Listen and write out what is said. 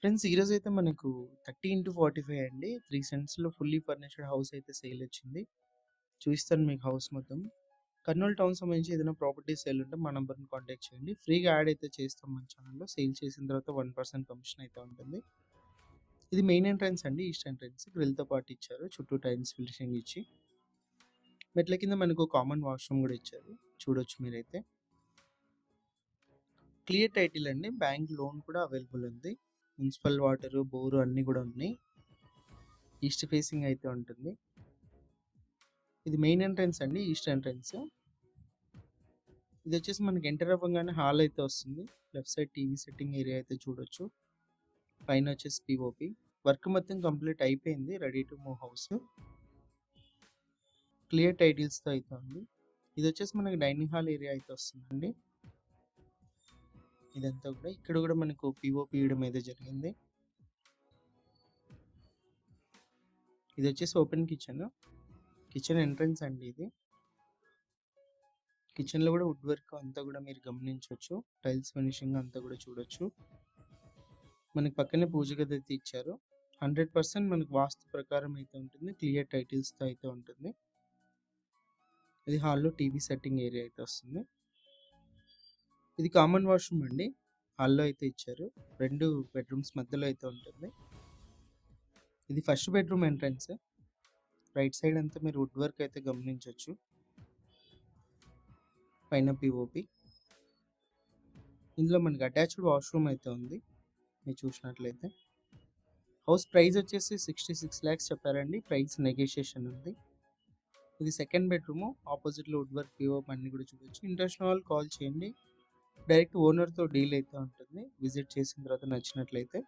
Friends ఈరోజైతే మనకు 30x45 అండి. 3 సెంట్స్‌లో ఫుల్లీ ఫర్నిష్డ్ హౌస్ అయితే సేలొచ్చింది. చూపిస్తాను మీకు హౌస్ మొత్తం. కర్నూలు టౌన్ సంబంధించి ఏదైనా ప్రాపర్టీ సేల్ ఉంటే మా నంబర్‌ని కాంటాక్ట్ చేయండి. ఫ్రీగా యాడ్ అయితే చేస్తాం మన ఛానెల్‌లో. సేల్ చేసిన తర్వాత 1% కమిషన్ అయితే ఉంటుంది. ఇది మెయిన్ ఎంట్రన్స్ అండి. East entrance. గ్రిల్‌తో పాటు ఇచ్చారు. చుట్టూ టైల్స్ ఫినిషింగ్ ఇచ్చి. మెట్ల కింద మనకు కామన్ వాష్‌రూమ్ గూడా ఇచ్చారు. చూడొచ్చు మీరైతే. క్లియర్ టైటిల్ అండి. బ్యాంక్ లోన్ కూడా అవైలబుల్ ఉంది. మున్సిపల్ వాటరు, బోరు అన్నీ గూడా ఉన్నాయి. ఈస్ట్ ఫేసింగ్ అయితే ఉంటుంది. ఇది మెయిన్ ఎంట్రన్స్ అండి. East entrance. ఇదొచ్చేసి మనకి ఎంటర్ అవ్వంగానే హాల్ అయితే వస్తుంది. Left side TV setting area అయితే చూడొచ్చు. పైన వచ్చేసి పీఓపీ. వర్క్ మొత్తం కంప్లీట్ అయిపోయింది. Ready to move house. Clear టైటిల్స్‌తో అయితే ఉంది. ఇదొచ్చేసి మనకి డైనింగ్ హాల్ ఏరియా అయితే వస్తుందండి. ఇదంతా కూడా ఇక్కడ కూడా మనకు పీఓపీ ఇయడం అయితే జరిగింది. ఇదొచ్చేసి ఓపెన్ కిచెన్. కిచెన్ ఎంట్రన్స్ అండి ఇది. కిచెన్‌లో కూడా వుడ్ వర్క్ అంతా కూడా మీరు గమనించొచ్చు. టైల్స్ ఫినిషింగ్ అంతా కూడా చూడొచ్చు. మనకి పక్కనే పూజ గది అయితే ఇచ్చారు. 100% మనకు వాస్తు ప్రకారం అయితే ఉంటుంది. క్లియర్ టైటిల్స్‌తో అయితే ఉంటుంది. ఇది హాల్‌లో టీవీ సెట్టింగ్ ఏరియా అయితే వస్తుంది. ఇది కామన్ వాష్‌రూమ్ అండి. హాల్‌లో అయితే ఇచ్చారు. 2 బెడ్‌రూమ్స్ మధ్యలో అయితే ఉంటుంది. ఇది first bedroom entrance. Right side అంతా మీరు వుడ్ వర్క్ అయితే గమనించొచ్చు. పైన పీఓపీ. ఇందులో మనకి అటాచ్డ్ వాష్‌రూమ్ అయితే ఉంది. మీరు చూసినట్లయితే. హౌస్ ప్రైస్ వచ్చేసి 66 లాక్స్ చెప్పారండి. ప్రైస్ నెగోషియేషన్ ఉంది. ఇది సెకండ్ బెడ్‌రూము. ఆపోజిట్‌లో వుడ్ వర్క్, పీఓపీ అన్నీ కూడా చూడొచ్చు. ఇంట్రెస్ట్ ఉన్న వాళ్ళు కాల్ చేయండి. డైరెక్ట్ ఓనర్‌తో డీల్ అయితే ఉంటుంది. విజిట్ చేసిన తర్వాత నచ్చినట్లయితే.